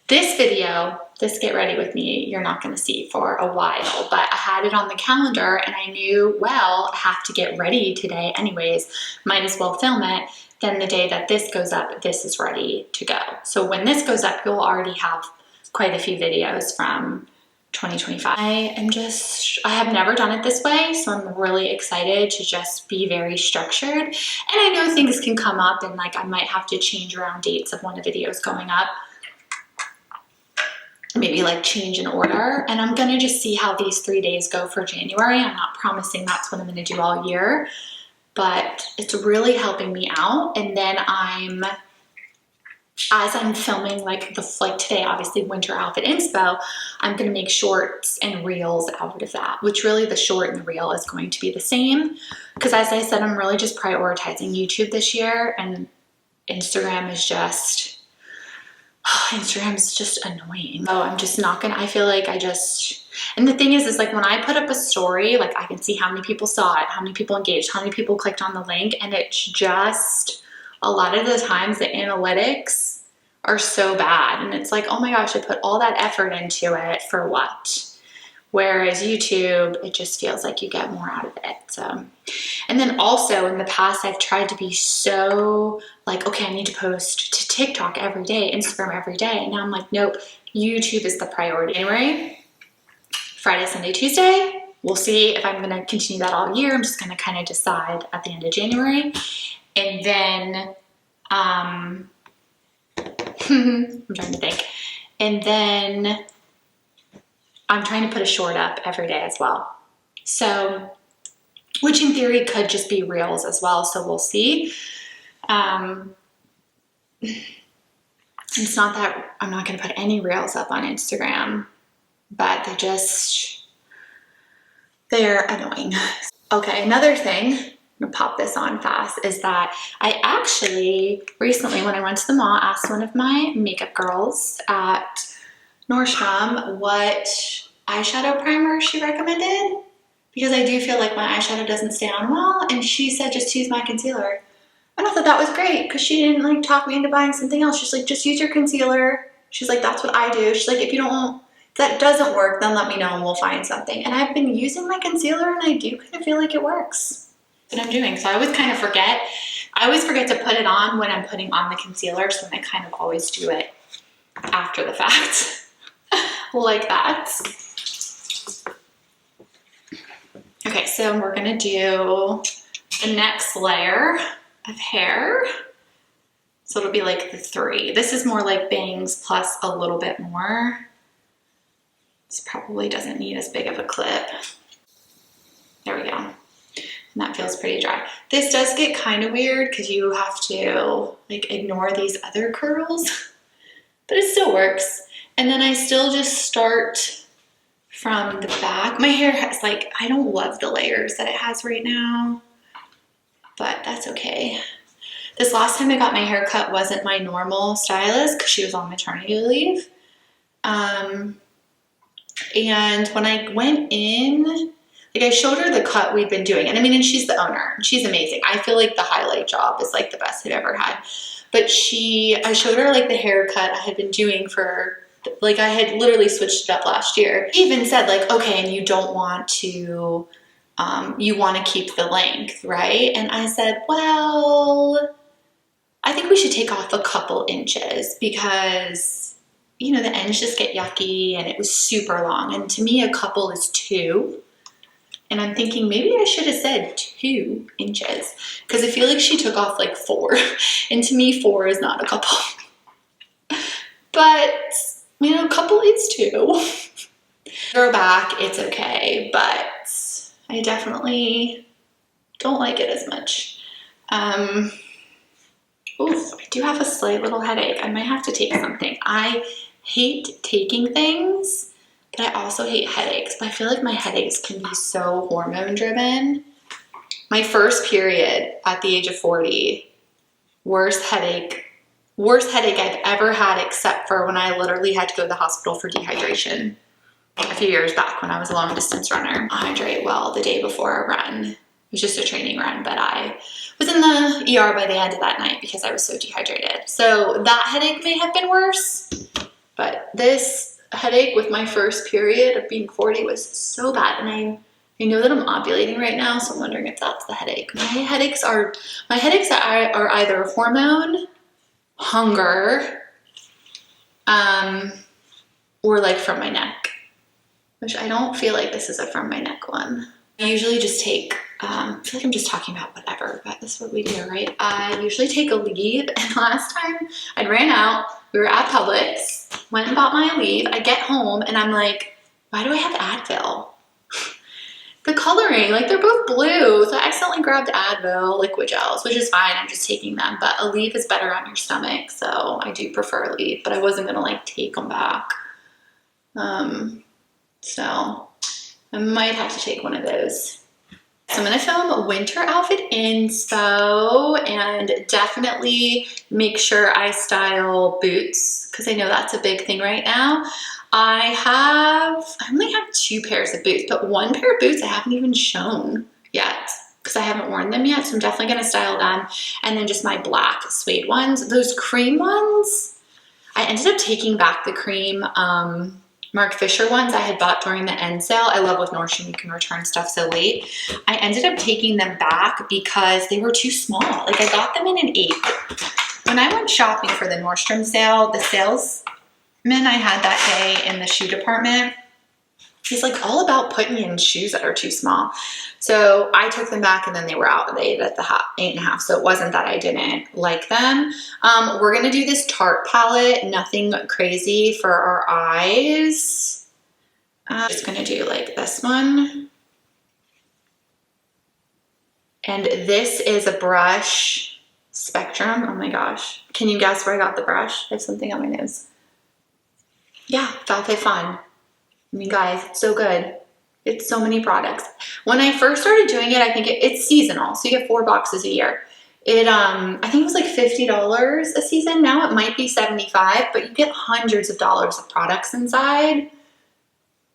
this video, this get ready with me, you're not gonna see for a while, but I had it on the calendar and I knew, well, I have to get ready today anyways, might as well film it. Then the day that this goes up, this is ready to go. So when this goes up, you'll already have quite a few videos from 2025. I have never done it this way, so I'm really excited to just be very structured. And I know things can come up and like I might have to change around dates of when a video is going up. Maybe like change an order. And I'm gonna just see how these 3 days go for January. I'm not promising that's what I'm gonna do all year, but it's really helping me out. And then as I'm filming like today, obviously winter outfit inspo, I'm gonna make shorts and reels out of that, which really the short and the reel is going to be the same. Because as I said, I'm really just prioritizing YouTube this year, and Instagram is just, Instagram is just annoying. Oh, I'm just not gonna, I feel like and the thing is like when I put up a story, like I can see how many people saw it, how many people engaged, how many people clicked on the link, and it's just, a lot of the times the analytics are so bad. And it's like, oh my gosh, I put all that effort into it for what? Whereas YouTube, it just feels like you get more out of it. So, and then also in the past, I've tried to be so like, okay, I need to post to TikTok every day, Instagram every day. And now I'm like, nope, YouTube is the priority. January, Friday, Sunday, Tuesday. We'll see if I'm gonna continue that all year. I'm just gonna kind of decide at the end of January. And then, I'm trying to think. And then I'm trying to put a short up every day as well. So, which in theory could just be reels as well. So we'll see. It's not that I'm not going to put any reels up on Instagram, but they're annoying. Okay, another thing, I'm gonna pop this on fast, is that I actually recently, when I went to the mall, asked one of my makeup girls at Nordstrom what eyeshadow primer she recommended, because I do feel like my eyeshadow doesn't stay on well, and she said just use my concealer. And I thought that was great because she didn't like talk me into buying something else. She's like, just use your concealer. She's like, that's what I do. She's like, if that doesn't work, then let me know and we'll find something. And I've been using my concealer and I do kind of feel like it works. That's what I'm doing. So I always kind of forget. I always forget to put it on when I'm putting on the concealer, so I kind of always do it after the fact. Like that. Okay, so we're gonna do the next layer of hair. So it'll be like the 3. This is more like bangs plus a little bit more. This probably doesn't need as big of a clip. There we go. And that feels pretty dry. This does get kind of weird because you have to like ignore these other curls, but it still works. And then I still just start from the back. My hair has like, I don't love the layers that it has right now, but that's okay. This last time I got my hair cut wasn't my normal stylist because she was on maternity leave. And when I went in, like I showed her the cut we'd been doing. And I mean, and she's the owner. She's amazing. I feel like the highlight job is like the best I've ever had. But I showed her like the haircut I had been doing for, like I had literally switched it up last year. She even said like, okay, and you don't want to, you want to keep the length, right? And I said, well, I think we should take off a couple inches because, you know, the ends just get yucky and it was super long. And to me, a couple is 2. And I'm thinking maybe I should have said 2 inches because I feel like she took off like 4. And to me, 4 is not a couple. But, you know, a couple is 2. Her back, it's okay, but I definitely don't like it as much. Oof, I do have a slight little headache. I might have to take something. I hate taking things, but I also hate headaches. But I feel like my headaches can be so hormone driven. My first period at the age of 40, worst headache I've ever had, except for when I literally had to go to the hospital for dehydration a few years back when I was a long distance runner. I hydrate well the day before a run. It was just a training run, but I was in the ER by the end of that night because I was so dehydrated. So that headache may have been worse, but this headache with my first period of being 40 was so bad. And I know that I'm ovulating right now, so I'm wondering if that's the headache. My headaches are either hormone, hunger, or like from my neck, which I don't feel like this is a from my neck one. I usually just take, I feel like I'm just talking about whatever, but this is what we do, right? I usually take a leave, and last time I ran out, we were at Publix, went and bought my Aleve. I get home and I'm like, why do I have Advil? The coloring, like they're both blue. So I accidentally grabbed Advil liquid gels, which is fine. I'm just taking them, but Aleve is better on your stomach. So I do prefer Aleve, but I wasn't gonna like take them back. So I might have to take one of those. So I'm gonna film winter outfit inspo and definitely make sure I style boots because I know that's a big thing right now. I only have 2 pairs of boots, but 1 pair of boots I haven't even shown yet because I haven't worn them yet. So I'm definitely gonna style them. And then just my black suede ones. Those cream ones, I ended up taking back the cream Mark Fisher ones I had bought during the end sale. I love with Nordstrom, you can return stuff so late. I ended up taking them back because they were too small. Like I got them in an 8. When I went shopping for the Nordstrom sale, the salesman I had that day in the shoe department, he's like all about putting in shoes that are too small. So I took them back and then they were out. They at the 8.5. So it wasn't that I didn't like them. We're going to do this Tarte palette. Nothing crazy for our eyes. I'm just going to do like this one. And this is a brush Spectrum. Oh my gosh. Can you guess where I got the brush? I have something on my nose. Yeah, Falfay Fun. I mean, guys, it's so good. It's so many products. When I first started doing it, I think it's seasonal. So you get 4 boxes a year. I think it was like $50 a season. Now it might be $75, but you get hundreds of dollars of products inside.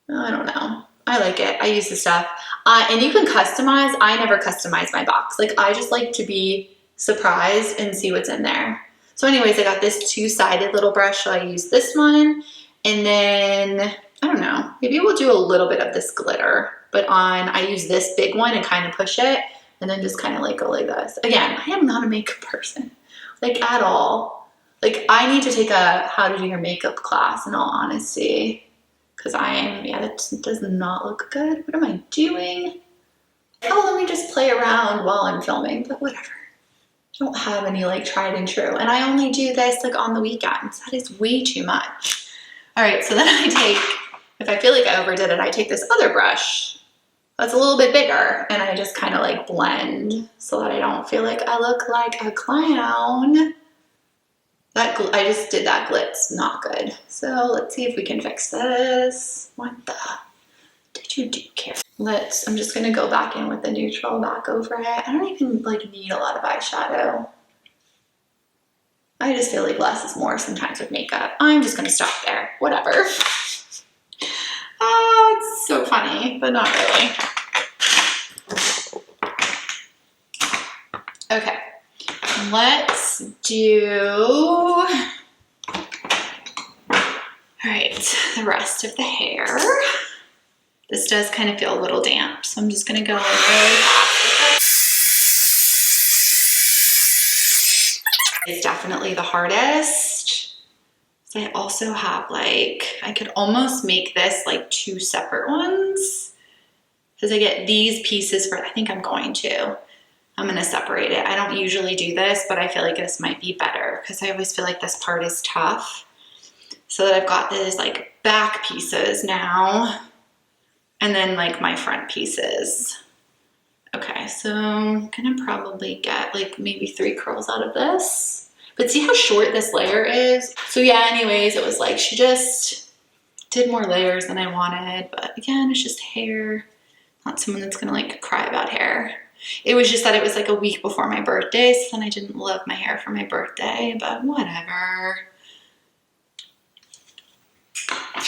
I don't know. I like it. I use the stuff. And you can customize. I never customize my box. Like I just like to be surprised and see what's in there. So anyways, I got this 2-sided little brush. So I use this one. And then I don't know, maybe we'll do a little bit of this glitter, but I use this big one and kind of push it and then just kind of like go like this. Again, I am not a makeup person, like at all. Like I need to take a how to do your makeup class in all honesty, because that does not look good. What am I doing? Oh, let me just play around while I'm filming, but whatever. I don't have any like tried and true. And I only do this like on the weekends. That is way too much. All right, so then I take, if I feel like I overdid it, I take this other brush that's a little bit bigger and I just kind of like blend so that I don't feel like I look like a clown. I just did that glitz, not good. So let's see if we can fix this. What the did you do, Karen? I'm just gonna go back in with the neutral back over it. I don't even like need a lot of eyeshadow. I just feel like less is more sometimes with makeup. I'm just gonna stop there, whatever. Oh, it's so funny, but not really. Okay, let's do, all right, the rest of the hair. This does kind of feel a little damp, so I'm just gonna go really fast with it. It's definitely the hardest. So I also have like, I could almost make this like 2 separate ones because I get these pieces for, I think I'm going to separate it. I don't usually do this, but I feel like this might be better because I always feel like this part is tough. So that I've got these like back pieces now and then like my front pieces. Okay, so I'm gonna probably get like maybe 3 curls out of this. But see how short this layer is? So yeah, anyways, it was like she just did more layers than I wanted. But again, it's just hair. Not someone that's gonna like cry about hair. It was just that it was like a week before my birthday, so then I didn't love my hair for my birthday, but whatever.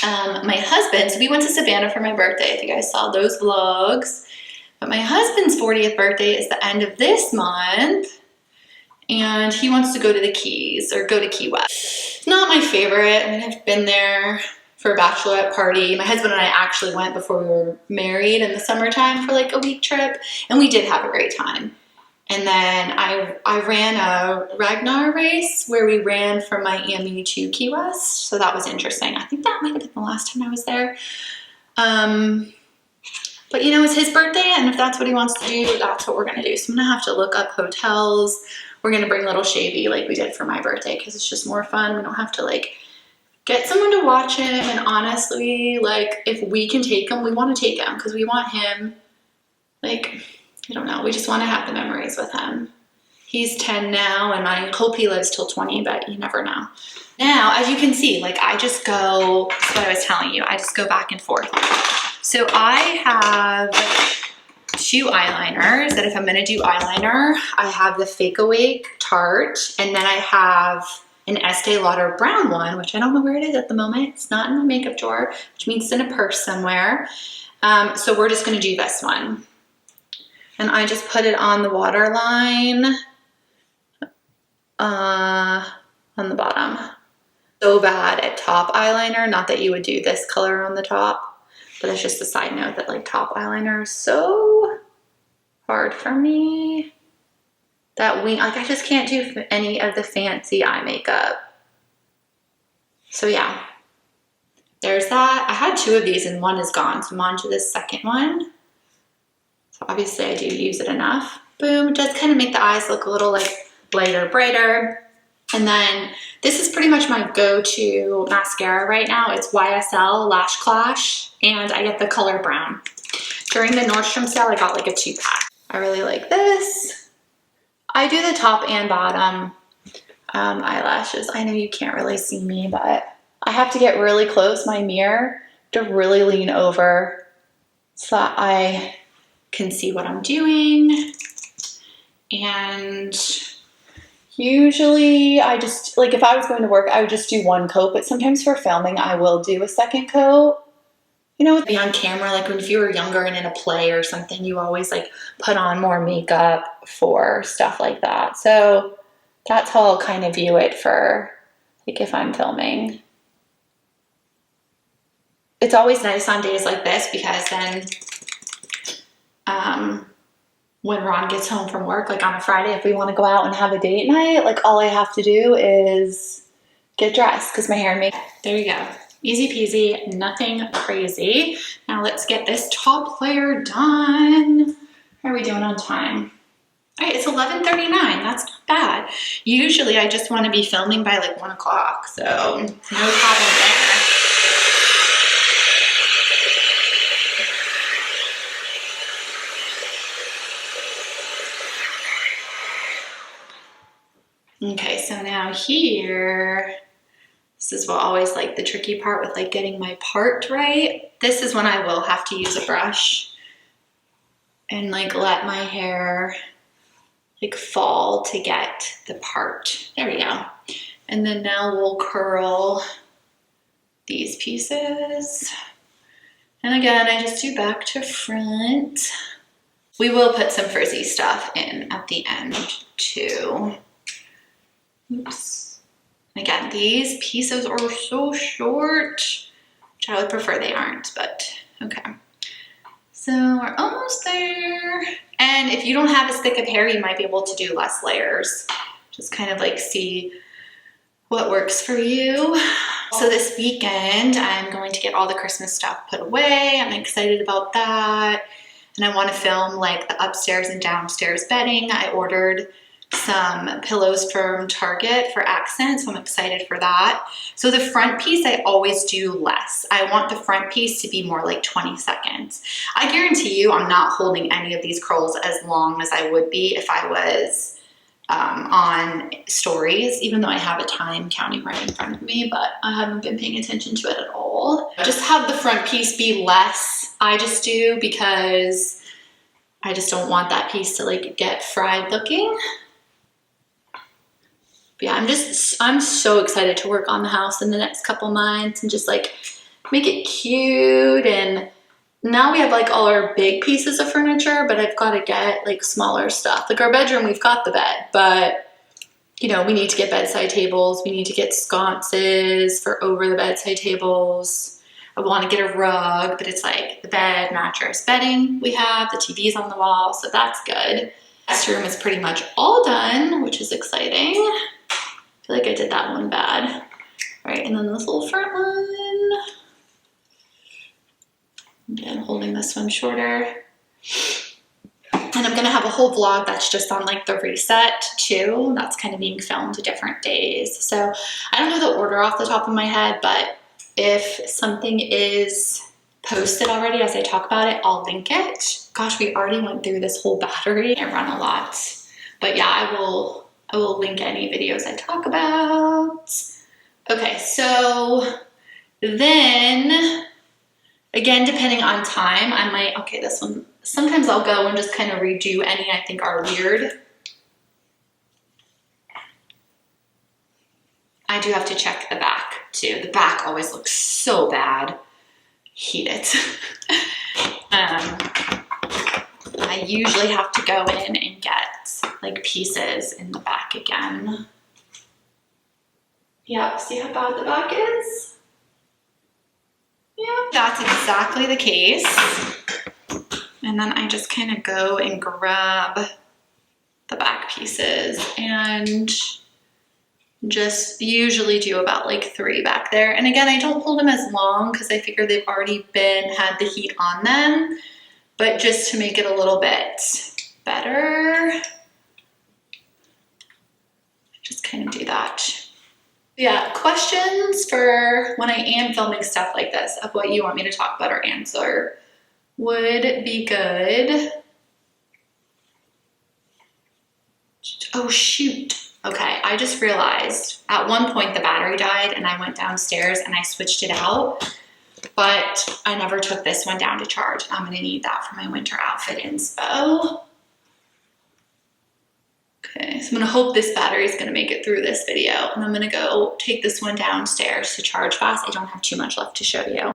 My husband, so we went to Savannah for my birthday, if you guys saw those vlogs. But my husband's 40th birthday is the end of this month, and he wants to go to the Keys, or go to Key West. Not my favorite. I mean, I've been there for a bachelorette party. My husband and I actually went before we were married in the summertime for like a week trip, and we did have a great time. And then I ran a Ragnar race where we ran from Miami to Key West, so that was interesting. I think that might have been the last time I was there. But you know, it's his birthday, and if that's what he wants to do, that's what we're gonna do. So I'm gonna have to look up hotels. We're gonna bring little Shavy like we did for my birthday because it's just more fun. We don't have to like get someone to watch him, and honestly, like if we can take him, we want to take him because we want him, like, I don't know, we just want to have the memories with him. He's 10 now, and I hope he lives till 20, but you never know. Now, as you can see, like I just go, that's what I was telling you, I just go back and forth. So I have two eyeliners that if I'm gonna do eyeliner, I have the Fake Awake Tarte, and then I have an Estee Lauder brown one, which I don't know where it is at the moment. It's not in the makeup drawer, which means it's in a purse somewhere. So we're just gonna do this one. And I just put it on the waterline on the bottom. So bad at top eyeliner, not that you would do this color on the top, but it's just a side note that like top eyeliner is so hard for me. That wing, like I just can't do any of the fancy eye makeup. So yeah, there's that. I had two of these and one is gone, so I'm on to this second one. So obviously I do use it enough. Boom, it does kind of make the eyes look a little like lighter, brighter. And then this is pretty much my go-to mascara right now. It's YSL Lash Clash, and I get the color brown. During the Nordstrom sale, I got like a 2-pack. I really like this. I do the top and bottom eyelashes. I know you can't really see me, but I have to get really close, my mirror, to really lean over so that I can see what I'm doing. And usually I just, like if I was going to work, I would just do one coat, but sometimes for filming, I will do a second coat. You know, be on camera, like when if you were younger and in a play or something, you always like put on more makeup for stuff like that. So that's how I'll kind of view it for like if I'm filming. It's always nice on days like this because then when Ron gets home from work, like on a Friday, if we want to go out and have a date night, like all I have to do is get dressed because my hair and makeup. There you go. Easy peasy, nothing crazy. Now let's get this top layer done. How are we doing on time? All right, it's 11:39, that's not bad. Usually I just want to be filming by like 1 o'clock, so no problem there. Okay, so now here, this is what always like the tricky part with like getting my part right. This is when I will have to use a brush and like let my hair like fall to get the part. There we go. And then now we'll curl these pieces. And again, I just do back to front. We will put some frizzy stuff in at the end too. Oops. Again, these pieces are so short, which I would prefer they aren't, but okay. So we're almost there. And if you don't have as thick of hair, you might be able to do less layers. Just kind of like see what works for you. So this weekend, I'm going to get all the Christmas stuff put away. I'm excited about that. And I want to film like the upstairs and downstairs bedding. I ordered some pillows from Target for accents, so I'm excited for that. So the front piece, I always do less. I want the front piece to be more like 20 seconds. I guarantee you I'm not holding any of these curls as long as I would be if I was on stories, even though I have a time counting right in front of me, but I haven't been paying attention to it at all. Just have the front piece be less. I just do because I just don't want that piece to like get fried looking. But yeah, I'm so excited to work on the house in the next couple months and just like make it cute. And now we have like all our big pieces of furniture, but I've got to get like smaller stuff. Like our bedroom, we've got the bed, but you know, we need to get bedside tables. We need to get sconces for over the bedside tables. I want to get a rug, but it's like the bed, mattress, bedding we have, the TV's on the wall, so that's good. This room is pretty much all done, which is exciting. I feel like I did that one bad. All right, and then this little front one. Again, holding this one shorter. And I'm gonna have a whole vlog that's just on like the reset too. That's kind of being filmed different days. So I don't know the order off the top of my head, but if something is posted already as I talk about it, I'll link it. Gosh, we already went through this whole battery. I run a lot, but yeah, I will link any videos I talk about. Okay, so then again, depending on time, I might, okay, this Sometimes I'll go and just kind of redo any I think are weird. I do have to check the back too. The back always looks so bad. Hate it. I usually have to go in and get like pieces in the back again. Yeah, see how bad the back is? Yeah, that's exactly the case. And then I just kind of go and grab the back pieces and just usually do about like 3 back there. And again, I don't hold them as long because I figure they've already had the heat on them, but just to make it a little bit better, just kind of do that. Yeah, questions for when I am filming stuff like this of what you want me to talk about or answer would be good. Oh shoot. Okay, I just realized at one point the battery died and I went downstairs and I switched it out, but I never took this one down to charge. I'm gonna need that for my winter outfit inspo. Okay, so I'm gonna hope this battery is gonna make it through this video, and I'm gonna go take this one downstairs to charge fast. I don't have too much left to show you.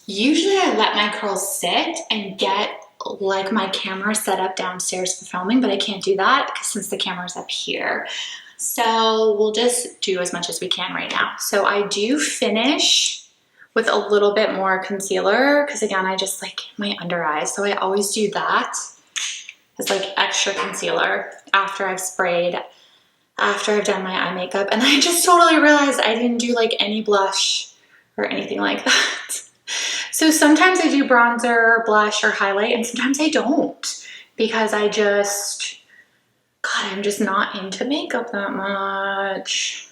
Usually I let my curls sit and get like my camera set up downstairs for filming, but I can't do that since the camera's up here. So we'll just do as much as we can right now. So I do finish with a little bit more concealer because again, I just like my under eyes. So I always do that as like extra concealer after I've sprayed, after I've done my eye makeup. And I just totally realized I didn't do like any blush or anything like that. So sometimes I do bronzer, blush, or highlight, and sometimes I don't because I just, God, I'm just not into makeup that much.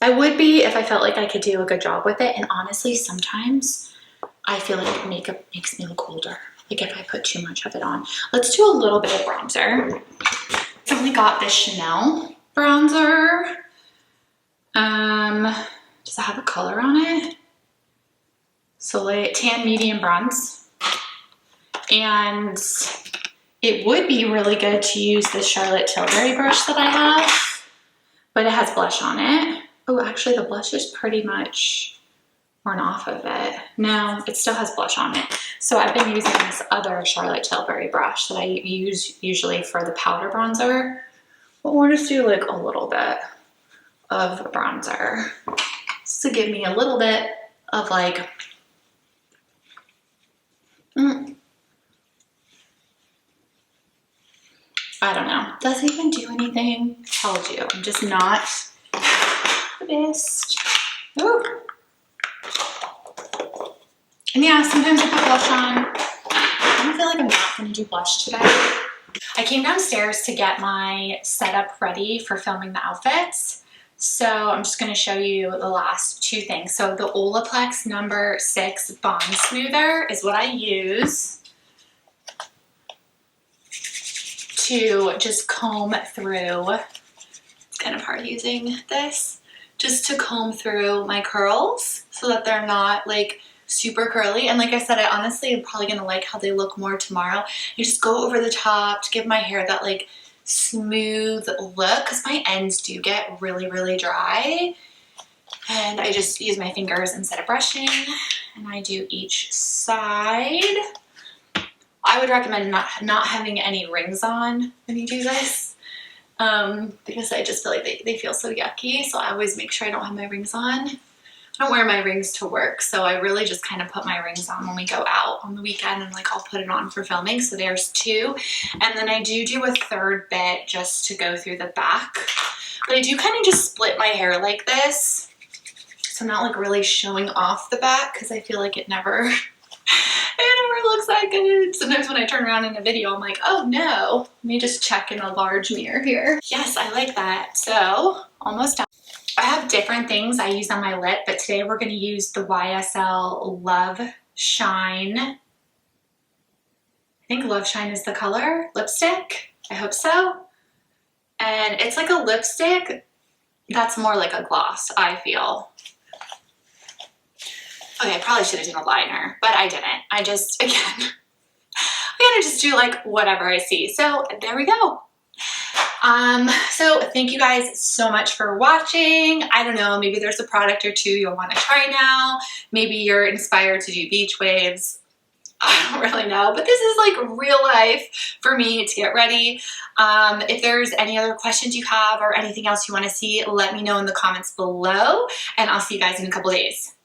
I would be if I felt like I could do a good job with it, and honestly, sometimes I feel like makeup makes me look older, like if I put too much of it on. Let's do a little bit of bronzer. I've only got this Chanel bronzer. Does it have a color on it? So like tan medium bronze, and it would be really good to use this Charlotte Tilbury brush that I have, but it has blush on it. Oh, actually the blush is pretty much worn off of it. No, it still has blush on it. So I've been using this other Charlotte Tilbury brush that I use usually for the powder bronzer, but we'll just do like a little bit of bronzer just to give me a little bit of like, I don't know. Does it even do anything? I told you, I'm just not the best. Ooh. And yeah, sometimes I put blush on. I don't feel like I'm not gonna do blush today. I came downstairs to get my setup ready for filming the outfits. So I'm just gonna show you the last 2 things. So the Olaplex number 6 Bond Smoother is what I use to just comb through. It's kind of hard using this, just to comb through my curls so that they're not like super curly. And like I said, I honestly am probably gonna like how they look more tomorrow. You just go over the top to give my hair that like smooth look, because my ends do get really, really dry. And I just use my fingers instead of brushing, and I do each side. I would recommend not having any rings on when you do this, because I just feel like they feel so yucky. So I always make sure I don't have my rings on. I don't wear my rings to work, so I really just kind of put my rings on when we go out on the weekend, and like I'll put it on for filming. So there's 2. And then I do a 3rd bit just to go through the back. But I do kind of just split my hair like this, so I'm not like really showing off the back, because I feel like it never looks that good. Sometimes when I turn around in a video, I'm like, oh no, let me just check in a large mirror here. Yes, I like that. So almost done. I have different things I use on my lip, but today we're going to use the YSL Love Shine. I think Love Shine is the color. Lipstick. I hope so. And it's like a lipstick that's more like a gloss, I feel. Okay, I probably should have done a liner, but I didn't. I just, again, I kind of just do like whatever I see. So there we go. So thank you guys so much for watching. I don't know, maybe there's a product or two you'll want to try now. Maybe you're inspired to do beach waves. I don't really know, but this is like real life for me to get ready. If there's any other questions you have or anything else you want to see, let me know in the comments below, and I'll see you guys in a couple days.